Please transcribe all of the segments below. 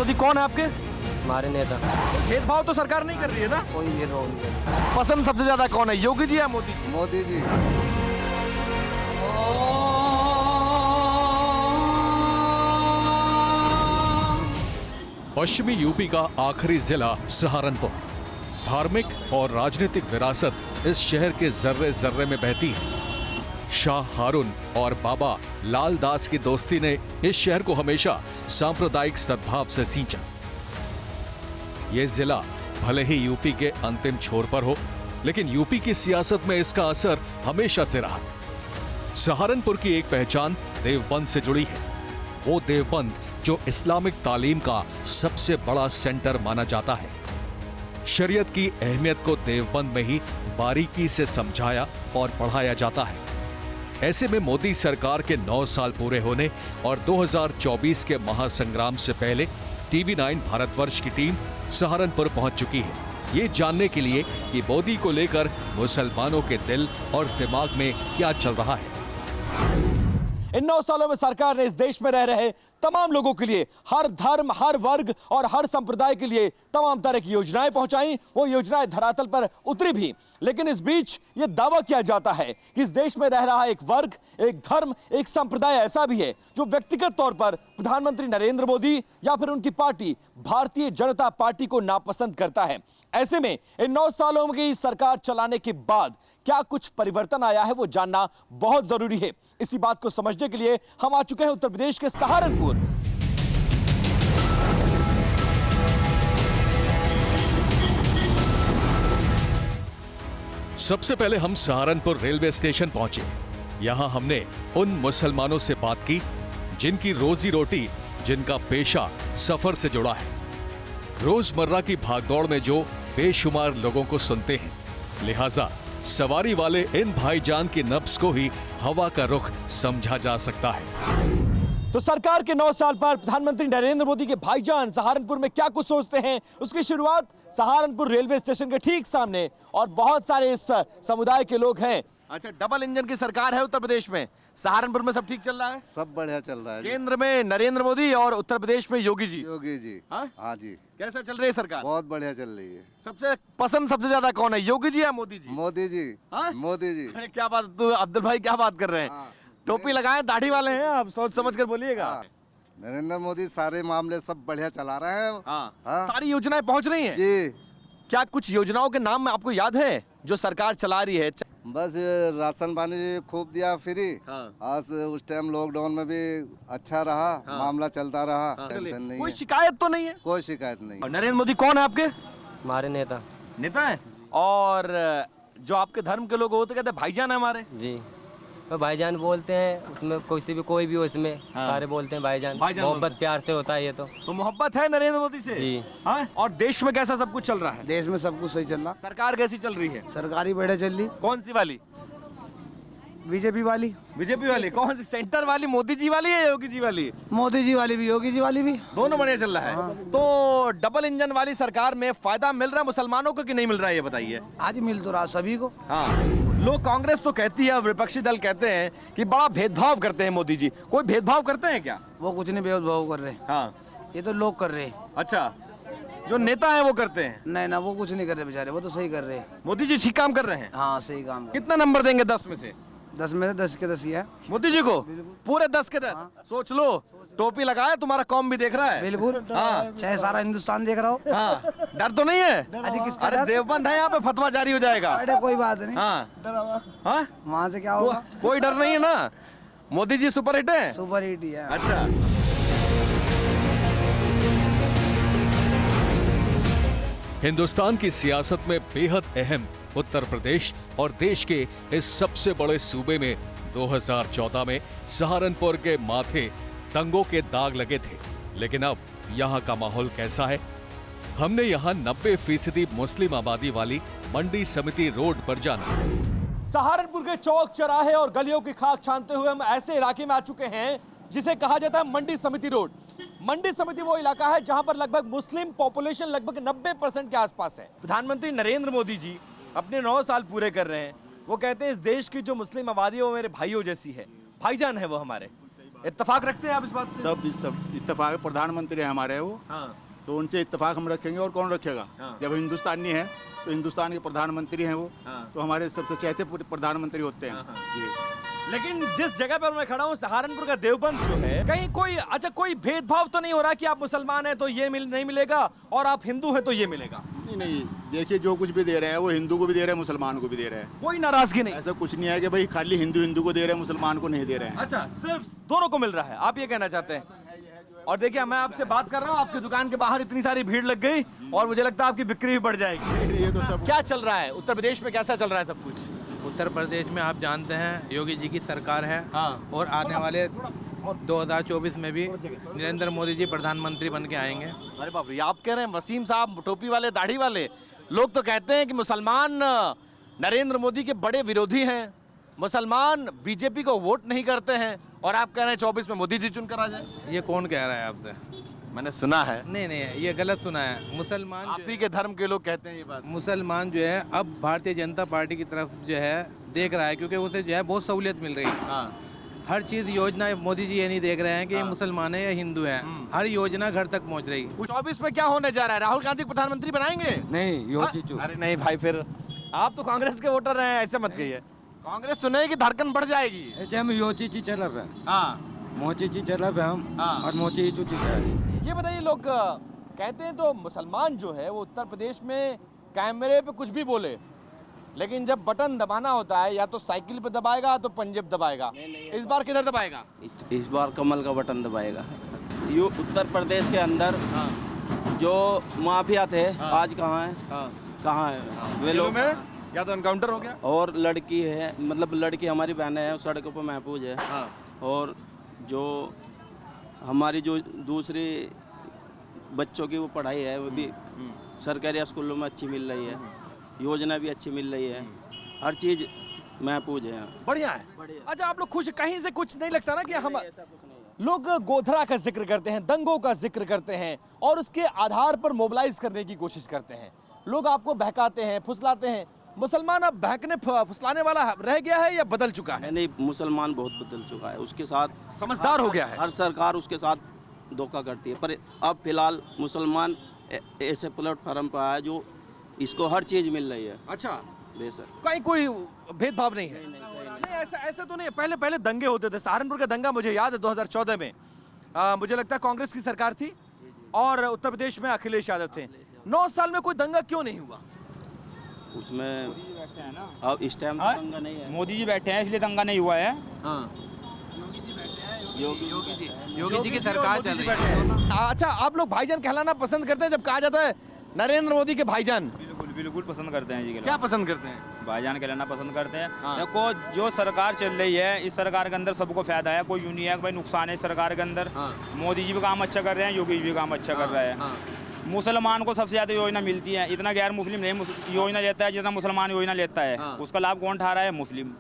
मोदी कौन है आपके? हमारे नेता। भेदभाव तो सरकार नहीं कर रही है ना? कोई भेदभाव नहीं है। पसंद सबसे ज्यादा कौन है, योगी जी या मोदी जी? मोदी जी। पश्चिमी यूपी का आखिरी जिला सहारनपुर। धार्मिक और राजनीतिक विरासत इस शहर के जर्रे जर्रे में बहती है। शाह हारून और बाबा लाल दास की दोस्ती ने इस शहर को हमेशा सांप्रदायिक सद्भाव से सींचा। यह जिला भले ही यूपी के अंतिम छोर पर हो, लेकिन यूपी की सियासत में इसका असर हमेशा से रहा। सहारनपुर की एक पहचान देवबंद से जुड़ी है। वो देवबंद जो इस्लामिक तालीम का सबसे बड़ा सेंटर माना जाता है। शरीयत की अहमियत को देवबंद में ही बारीकी से समझाया और पढ़ाया जाता है। ऐसे में मोदी सरकार के 9 साल पूरे होने और 2024 के महासंग्राम से पहले TV9 भारतवर्ष की टीम सहारनपुर पहुंच चुकी है, ये जानने के लिए कि मोदी को लेकर मुसलमानों के दिल और दिमाग में क्या चल रहा है। इन 9 सालों में सरकार ने इस देश में रह रहे तमाम लोगों के लिए, हर धर्म, हर वर्ग और हर संप्रदाय के लिए तमाम तरह की योजनाएं पहुंचाई। वो योजनाएं धरातल पर उतरी भी, लेकिन इस बीच ये दावा किया जाता है कि इस देश में रह रहा एक वर्ग, एक धर्म, एक संप्रदाय ऐसा भी है जो व्यक्तिगत तौर पर प्रधानमंत्री नरेंद्र मोदी या फिर उनकी पार्टी भारतीय जनता पार्टी को नापसंद करता है। ऐसे में इन 9 सालों की सरकार चलाने के बाद क्या कुछ परिवर्तन आया है, वो जानना बहुत जरूरी है। इसी बात को समझने के लिए हम आ चुके हैं उत्तर प्रदेश के सहारनपुर। सबसे पहले हम सहारनपुर रेलवे स्टेशन पहुंचे। यहां हमने उन मुसलमानों से बात की जिनकी रोजी रोटी, जिनका पेशा सफर से जुड़ा है। रोजमर्रा की भागदौड़ में जो बेशुमार लोगों को सुनते हैं, लिहाजा सवारी वाले इन भाईजान की नब्ज को ही हवा का रुख समझा जा सकता है। तो सरकार के 9 साल पर प्रधानमंत्री नरेंद्र मोदी के भाईजान सहारनपुर में क्या कुछ सोचते हैं, उसकी शुरुआत सहारनपुर रेलवे स्टेशन के ठीक सामने, और बहुत सारे इस समुदाय के लोग हैं। अच्छा, डबल इंजन की सरकार है उत्तर प्रदेश में, सहारनपुर में सब ठीक चल रहा है? सब बढ़िया चल रहा है। केंद्र में नरेंद्र मोदी और उत्तर प्रदेश में योगी जी। योगी जी। हाँ जी। कैसा चल रही है सरकार? बहुत बढ़िया चल रही है। सबसे पसंद सबसे ज्यादा कौन है, योगी जी या मोदी जी? मोदी जी। मोदी जी। अरे क्या बात, तो अब्दुल भाई क्या बात कर रहे हैं? टोपी लगाए, दाढ़ी वाले हैं आप, सोच समझ कर बोलिएगा। नरेंद्र मोदी सारे मामले सब बढ़िया चला रहे हैं। सारी योजनाएं पहुंच रही हैं जी। क्या कुछ योजनाओं के नाम आपको याद है जो सरकार चला रही है? बस राशन पानी खूब दिया फ्री। आज उस टाइम लॉकडाउन में भी अच्छा रहा। मामला चलता रहा। टेंशन नहीं, कोई शिकायत तो नहीं है? कोई शिकायत नहीं। नरेंद्र मोदी कौन है आपके? हमारे नेता। नेता है? और जो आपके धर्म के लोग होते कहते हैं भाईजान है हमारे जी, तो भाईजान बोलते हैं, उसमें कोई भी हो, इसमें सारे बोलते हैं भाईजान। मोहब्बत प्यार से होता है ये तो मोहब्बत है नरेंद्र मोदी से जी। हाँ? और देश में कैसा सब कुछ चल रहा है? देश में सब कुछ सही चल रहा। सरकार कैसी चल रही है? सरकारी बढ़िया चल रही। कौन सी वाली? बीजेपी वाली। बीजेपी वाली? कौन सी, सेंटर वाली मोदी जी वाली है योगी जी वाली? मोदी जी वाली भी, योगी जी वाली भी, दोनों बढ़िया चल रहा है। तो डबल इंजन वाली सरकार में फायदा मिल रहा है मुसलमानों को कि नहीं मिल रहा है, ये बताइए। आज मिल तो रहा सभी को। हाँ, लोग कांग्रेस तो कहती है, विपक्षी दल कहते हैं कि बड़ा भेदभाव करते हैं मोदी जी। कोई भेदभाव करते हैं क्या? वो कुछ नहीं भेदभाव कर रहे। हाँ, ये तो लोग कर रहे। अच्छा, जो नेता है वो करते हैं? नहीं ना, वो कुछ नहीं कर रहे बेचारे, वो तो सही कर रहे। मोदी जी ठीक काम कर रहे हैं? हाँ, सही काम। कितना नंबर देंगे 10 में से? 10 में से 10 के 10 ही है मोदी जी को, पूरे 10 के 10। सोच लो, टोपी लगाए, तुम्हारा कॉम भी देख रहा है। बिल्कुल। हाँ, चाहे सारा हिंदुस्तान देख रहा हो। हाँ, डर तो नहीं है? अरे देवबंद है, यहाँ पे फतवा जारी हो जाएगा। अरे कोई बात नहीं। हाँ, हाँ, वहाँ से क्या होगा? कोई डर नहीं है ना? मोदी जी सुपर हिट है? सुपर हिट ही है। अच्छा, हिंदुस्तान की सियासत में बेहद अहम उत्तर प्रदेश और देश के इस सबसे बड़े सूबे में 2014 में सहारनपुर के माथे दंगों के दाग लगे थे। लेकिन अब यहाँ का माहौल कैसा है? हमने यहाँ 90% मुस्लिम आबादी वाली मंडी समिति रोड पर जाना। सहारनपुर के चौक चौराहे और गलियों की खाक छानते हुए हम ऐसे इलाके में आ चुके हैं जिसे कहा जाता है मंडी समिति रोड। मंडी समिति वो इलाका है जहां पर लगभग मुस्लिम पॉपुलेशन लगभग 90% के आसपास है। प्रधानमंत्री नरेंद्र मोदी जी अपने 9 साल पूरे कर रहे हैं। वो कहते हैं इस देश की जो मुस्लिम आबादी है वो मेरे भाइयों जैसी है, भाईजान है वो हमारे। इत्तेफाक रखते हैं आप इस बात से? सब इत्तेफाक प्रधानमंत्री है हमारे वो, हाँ। तो उनसे इत्तेफाक हम रखेंगे और कौन रखेगा। हाँ। जब हिंदुस्तानी है तो हिंदुस्तान के प्रधानमंत्री हैं वो, हाँ। तो हमारे सबसे चहेते प्रधानमंत्री होते हैं। हाँ। जी। लेकिन जिस जगह पर मैं खड़ा हूँ सहारनपुर का देवबंद जो है, कहीं कोई अच्छा कोई भेदभाव तो नहीं हो रहा कि आप मुसलमान हैं तो ये नहीं मिलेगा और आप हिंदू हैं तो ये मिलेगा? नहीं, देखिए जो कुछ भी दे रहे हैं वो हिंदू को भी दे रहे हैं, मुसलमान को भी दे रहे हैं। कोई नाराजगी नहीं? ऐसा कुछ नहीं है कि भाई खाली हिंदू को दे रहे हैं, मुसलमान को नहीं दे रहे हैं। अच्छा, सिर्फ दोनों को मिल रहा है, आप ये कहना चाहते हैं? और देखिए मैं आपसे बात कर रहा हूँ, आपकी दुकान के बाहर इतनी सारी भीड़ लग गई और मुझे लगता है आपकी बिक्री भी बढ़ जाएगी। ये तो सब क्या चल रहा है उत्तर प्रदेश में, कैसा चल रहा है सब कुछ? उत्तर प्रदेश में आप जानते हैं योगी जी की सरकार है, हाँ। और आने वाले 2024 में भी नरेंद्र मोदी जी प्रधानमंत्री बन के आएंगे। अरे बाप रे, आप कह रहे हैं वसीम साहब टोपी वाले दाढ़ी वाले लोग तो कहते हैं कि मुसलमान नरेंद्र मोदी के बड़े विरोधी हैं, मुसलमान बीजेपी को वोट नहीं करते हैं, और आप कह रहे हैं 24 में मोदी जी चुनकर आ जाए? ये कौन कह रहा है आपसे? मैंने सुना है। नहीं, ये गलत सुना है। मुसलमान आप ही के धर्म के लोग कहते हैं ये बात। मुसलमान जो है अब भारतीय जनता पार्टी की तरफ जो है देख रहा है, क्योंकि उसे जो है बहुत सहूलियत मिल रही है। हाँ। हर चीज योजना मोदी जी ये नहीं देख रहे हैं कि ये मुसलमान है या हिंदू है, हर योजना घर तक पहुंच रही है। 24 में क्या होने जा रहा है? राहुल गांधी प्रधानमंत्री बनाएंगे? नहीं योगी हाँ? अरे नहीं भाई, फिर आप तो कांग्रेस के वोटर हैं, ऐसे मत कहिए। कांग्रेस सुने कि धड़कन बढ़ जाएगी। हम योची ची चलब है, हाँ। मोची ची चलब है हम, हाँ। और मोची चुची चलब। ये बताइए, लोग कहते हैं तो मुसलमान जो है वो उत्तर प्रदेश में कैमरे पे कुछ भी बोले, लेकिन जब बटन दबाना होता है या तो साइकिल पे दबाएगा तो पंजेब दबाएगा। इस बार किधर दबाएगा? इस बार कमल का बटन दबाएगा। ये उत्तर प्रदेश के अंदर जो माफिया थे आज कहाँ है? कहाँ है वे लोग? या तो एनकाउंटर हो गया, और लड़की है, मतलब लड़की हमारी बहनें हैं, सड़कों पर महफूज है। और जो हमारी जो दूसरी बच्चों की वो पढ़ाई है वो भी सरकारी स्कूलों में अच्छी मिल रही है, योजना भी अच्छी मिल रही है, हर चीज़ महफूज है। बढ़िया है। अच्छा, आप लोग खुश, कहीं से कुछ नहीं लगता ना कि हम लोग गोधरा का जिक्र करते हैं, दंगों का जिक्र करते हैं और उसके आधार पर मोबिलाइज करने की कोशिश करते हैं, लोग आपको बहकाते हैं, फुसलाते हैं। मुसलमान अब बहकने फुसलाने वाला रह गया है या बदल चुका है? नहीं, मुसलमान बहुत बदल चुका है, उसके साथ समझदार हो गया है। हर सरकार उसके साथ धोखा करती है, पर अब फिलहाल मुसलमान ऐसे प्लेटफार्म पर आया जो इसको हर चीज़ मिल रही है। अच्छा, बेशक कहीं कोई भेदभाव नहीं है? नहीं, ऐसा तो नहीं है। पहले दंगे होते थे। सहारनपुर का दंगा मुझे याद है 2014 में, मुझे लगता है कांग्रेस की सरकार थी और उत्तर प्रदेश में अखिलेश यादव थे। 9 साल में कोई दंगा क्यों नहीं हुआ? उसमें अब इस टाइम दंगा नहीं है। मोदी जी बैठे हैं इसलिए दंगा नहीं हुआ है। योगी जी की सरकार चल रही है। अच्छा, आप लोग भाईजान कहलाना पसंद करते हैं जब कहा जाता है नरेंद्र मोदी के भाईजान? बिल्कुल पसंद करते हैं जी। क्या पसंद करते हैं? भाईजान कहलाना पसंद करते हैं। हाँ। देखो, जो सरकार चल रही है इस सरकार के अंदर सबको फायदा है, कोई यूँ नहीं है कि भाई नुकसान है इस सरकार के अंदर। हाँ। मोदी जी भी काम अच्छा कर रहे हैं, योगी जी भी काम अच्छा कर रहा है। मुसलमान को सबसे ज्यादा योजना मिलती है, इतना गैर मुस्लिम नहीं योजना लेता है जितना मुसलमान योजना लेता है। हाँ। उसका लाभ कौन उठा रहा है? मुस्लिम।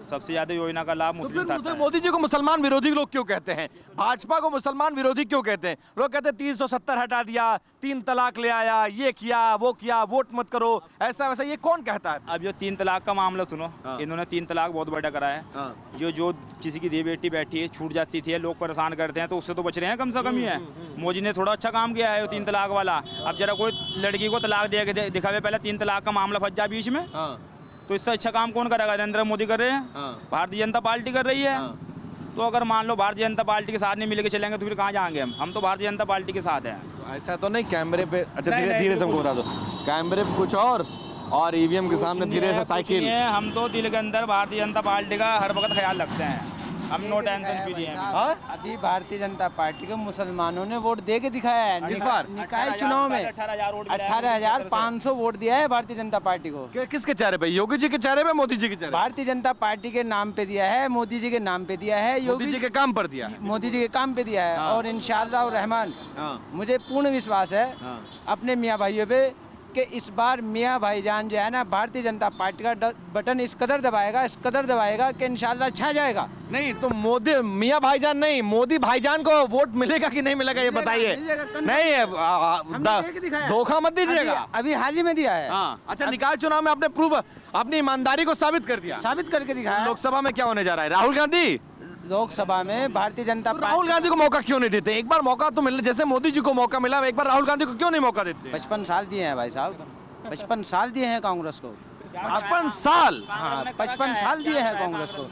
सबसे ज्यादा योजना का लाभ मुस्लिम उठाता है। मोदी जी को मुसलमान विरोधी लोग क्यों कहते हैं? भाजपा को मुसलमान विरोधी क्यों कहते हैं? लोग कहते हैं 370 हटा दिया, 3 तलाक ले आया, ये किया, वो किया, वोट मत करो, ऐसा वैसा। ये कौन कहता है? अब जो 3 तलाक का मामला सुनो, इन्होंने 3 तलाक बहुत बड़ा करा है। जो किसी की बेटी बैठी है छूट जाती थी, लोग परेशान करते हैं, तो उससे तो बच रहे हैं कम से कम ही है। मोदी ने थोड़ा अच्छा काम किया है 3 तलाक वाला। अब जरा कोई लड़की को तलाक दे के दिखावे, पहले 3 तलाक का मामला फंस जाए बीच में, तो इससे अच्छा काम कौन करेगा? नरेंद्र मोदी कर रहे हैं, भारतीय जनता पार्टी कर रही है। तो अगर मान लो भारतीय जनता पार्टी के साथ नहीं मिलकर चलेंगे तो फिर कहाँ जाएंगे? हम तो भारतीय जनता पार्टी के साथ हैं। ऐसा तो नहीं कैमरे पे? अच्छा, धीरे से हमको बता दो। कैमरे पे कुछ और ईवीएम के सामने धीरे से साइकिल। हम तो दिल के अंदर भारतीय जनता पार्टी का हर वक्त ख्याल रखते हैं, हम नो टेंशन फ्री हैं। अभी भारतीय जनता पार्टी को मुसलमानों ने वोट दे के दिखाया है। इस बार निकाय चुनाव में 18,500 वोट दिया है भारतीय जनता पार्टी को। किसके चेहरे पे? योगी जी के चेहरे पे, मोदी जी के चेहरे? भारतीय जनता पार्टी के नाम पे दिया है, मोदी जी के नाम पे दिया है, योगी जी के काम पर दिया है, मोदी जी के काम पे दिया है। और इंशाअल्लाह रहमान मुझे पूर्ण विश्वास है अपने मियाँ भाइयों पे कि इस बार मियाँ भाईजान जो है ना भारतीय जनता पार्टी का बटन इस कदर दबाएगा कि इंशाअल्लाह छा जाएगा। नहीं तो मोदी मियाँ भाईजान नहीं, मोदी भाईजान को वोट मिलेगा कि नहीं मिलेगा ये बताइए। नहीं, धोखा मत दीजिएगा। अभी हाल ही में दिया है। अच्छा, निकाय चुनाव में आपने अपनी ईमानदारी को साबित कर दिया, साबित करके दिखाया। लोकसभा में क्या होने जा रहा है? राहुल गांधी लोकसभा में भारतीय जनता तो राहुल गांधी को मौका क्यों नहीं देते? एक बार मौका तो मिलना, जैसे मोदी जी को मौका मिला, एक बार राहुल गांधी को क्यों नहीं मौका देते? 55 साल दिए हैं भाई साहब, 55 साल दिए हैं कांग्रेस को। 55 साल? हाँ, 55 साल दिए हैं कांग्रेस को।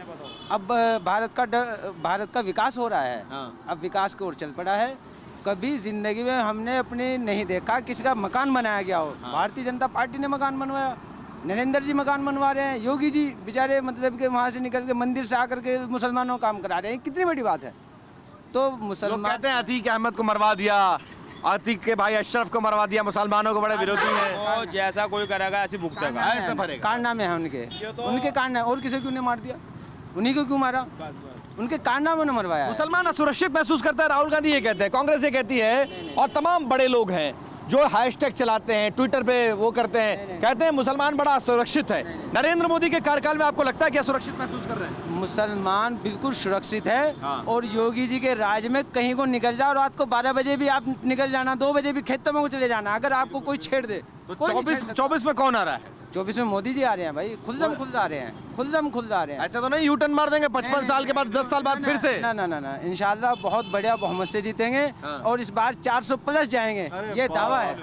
अब भारत का विकास हो रहा है, अब विकास की ओर चल पड़ा है। कभी जिंदगी में हमने अपने नहीं देखा किसी का मकान बनाया गया हो। भारतीय जनता पार्टी ने मकान बनवाया, नरेंद्र जी मकान बनवा रहे हैं, योगी जी बेचारे मतलब के वहाँ से निकल के मंदिर से आकर के मुसलमानों का काम करा रहे हैं। कितनी बड़ी बात है। तो लोग मुसलमान कहते हैं अतीक अहमद को मरवा दिया, अतीक के भाई अशरफ को मरवा दिया, मुसलमानों को बड़े विरोधी हैं। वो जैसा कोई करेगा ऐसी भुगतेगा। ऐसा भरेगा। कारनामे हैं उनके कारनामे। और किसी क्यों नहीं मार दिया? उन्हीं को क्यों मारा? उनके कारनामे ने मरवाया है। मुसलमान असुरक्षित महसूस करता है, राहुल गांधी ये कहते हैं, कांग्रेस ये कहती है, और तमाम बड़े लोग हैं जो हैशटैग चलाते हैं, ट्विटर पे वो करते हैं, कहते हैं मुसलमान बड़ा असुरक्षित है। नरेंद्र मोदी के कार्यकाल में आपको लगता है कि असुरक्षित महसूस कर रहे हैं? मुसलमान बिल्कुल सुरक्षित है। हाँ। और योगी जी के राज में कहीं को निकल जाओ, रात को 12 बजे भी आप निकल जाना, 2 बजे भी खेतों में को चले जाना, अगर आपको कोई छेड़ दे तो कोई नहीं छेड़ सकता। 24 में कौन आ रहा है? 24 में मोदी जी आ रहे हैं भाई, खुल्दम खुल्द आ रहे हैं, खुल्दम खुल्द आ रहे हैं। ऐसा तो नहीं यूटर्न मार देंगे 55 साल के बाद, 10 साल बाद फिर से? ना ना ना ना, इंशाल्लाह बहुत बढ़िया बहुमत से जीतेंगे और इस बार 400 प्लस जाएंगे, ये दावा है।